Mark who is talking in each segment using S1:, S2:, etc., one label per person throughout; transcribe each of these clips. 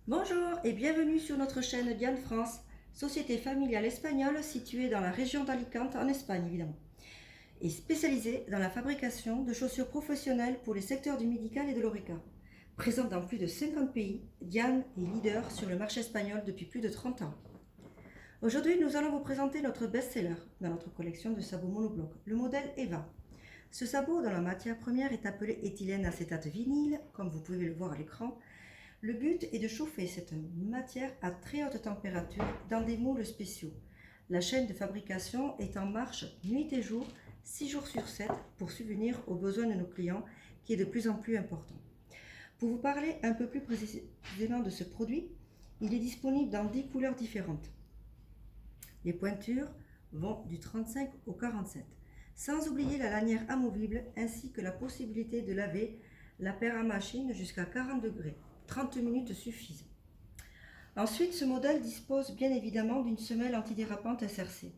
S1: Bonjour et bienvenue sur notre chaîne Diane France, société familiale espagnole située dans la région d'Alicante en Espagne évidemment, et spécialisée dans la fabrication de chaussures professionnelles pour les secteurs du médical et de l'horeca. Présente dans plus de 50 pays, Diane est leader sur le marché espagnol depuis plus de 30 ans. Aujourd'hui, nous allons vous présenter notre best-seller dans notre collection de sabots monobloc, le modèle Eva. Ce sabot, dont la matière première est appelée éthylène acétate vinyle, comme vous pouvez le voir à l'écran. Le but est de chauffer cette matière à très haute température dans des moules spéciaux. La chaîne de fabrication est en marche nuit et jour, 6 jours sur 7, pour subvenir aux besoins de nos clients, qui est de plus en plus important. Pour vous parler un peu plus précisément de ce produit, il est disponible dans 10 couleurs différentes. Les pointures vont du 35 au 47, sans oublier la lanière amovible ainsi que la possibilité de laver la paire à machine jusqu'à 40 degrés. 30 minutes suffisent. Ensuite, ce modèle dispose bien évidemment d'une semelle antidérapante SRC.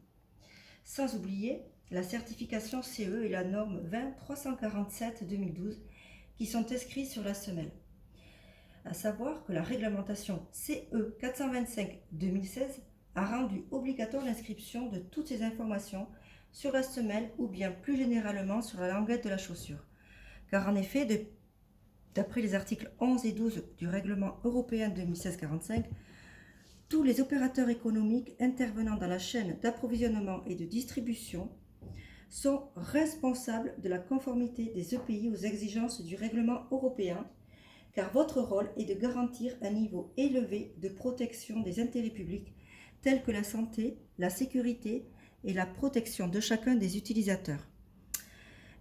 S1: Sans oublier la certification CE et la norme 20347-2012 qui sont inscrits sur la semelle. À savoir que la réglementation CE 425-2016 a rendu obligatoire l'inscription de toutes ces informations sur la semelle ou bien plus généralement sur la languette de la chaussure. Car en effet, d'après les articles 11 et 12 du règlement européen 2016-45, tous les opérateurs économiques intervenant dans la chaîne d'approvisionnement et de distribution sont responsables de la conformité des EPI aux exigences du règlement européen, car votre rôle est de garantir un niveau élevé de protection des intérêts publics tels que la santé, la sécurité et la protection de chacun des utilisateurs,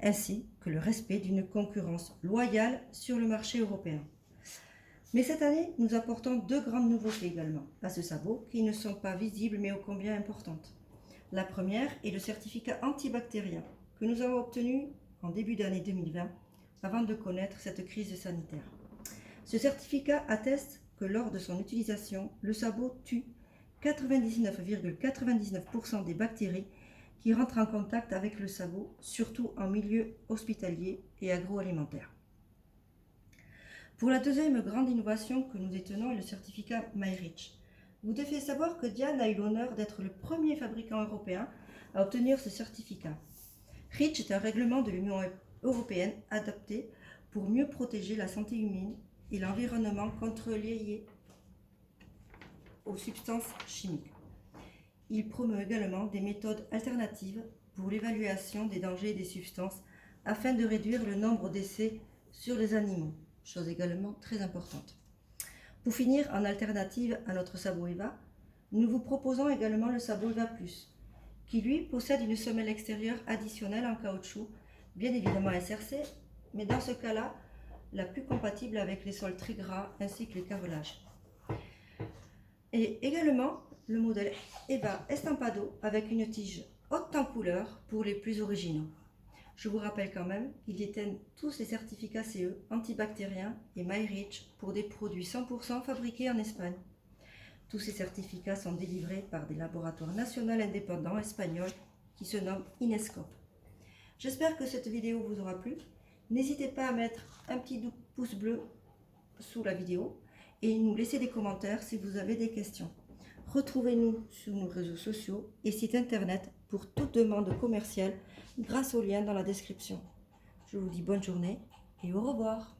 S1: ainsi que le respect d'une concurrence loyale sur le marché européen. Mais cette année, nous apportons deux grandes nouveautés également à ce sabot qui ne sont pas visibles mais ô combien importantes. La première est le certificat antibactérien que nous avons obtenu en début d'année 2020 avant de connaître cette crise sanitaire. Ce certificat atteste que lors de son utilisation, le sabot tue 99,99% des bactéries qui rentrent en contact avec le sabot, surtout en milieu hospitalier et agroalimentaire. Pour la deuxième grande innovation que nous détenons est le certificat MyReach. Vous devez savoir que Diane a eu l'honneur d'être le premier fabricant européen à obtenir ce certificat. REACH est un règlement de l'Union européenne adapté pour mieux protéger la santé humaine et l'environnement contre liés aux substances chimiques. Il promeut également des méthodes alternatives pour l'évaluation des dangers des substances afin de réduire le nombre d'essais sur les animaux, chose également très importante. Pour finir, en alternative à notre sabot Eva, nous vous proposons également le sabot Eva Plus, qui lui possède une semelle extérieure additionnelle en caoutchouc, bien évidemment SRC, mais dans ce cas-là, la plus compatible avec les sols très gras ainsi que les carrelages. Et également le modèle Eva Estampado avec une tige haute en couleur pour les plus originaux. Je vous rappelle quand même qu'ils détiennent tous les certificats CE, antibactériens et MyReach pour des produits 100% fabriqués en Espagne. Tous ces certificats sont délivrés par des laboratoires nationaux indépendants espagnols qui se nomment Inescope. J'espère que cette vidéo vous aura plu. N'hésitez pas à mettre un petit pouce bleu sous la vidéo et nous laisser des commentaires si vous avez des questions. Retrouvez-nous sur nos réseaux sociaux et site internet pour toute demande commerciale grâce au lien dans la description. Je vous dis bonne journée et au revoir.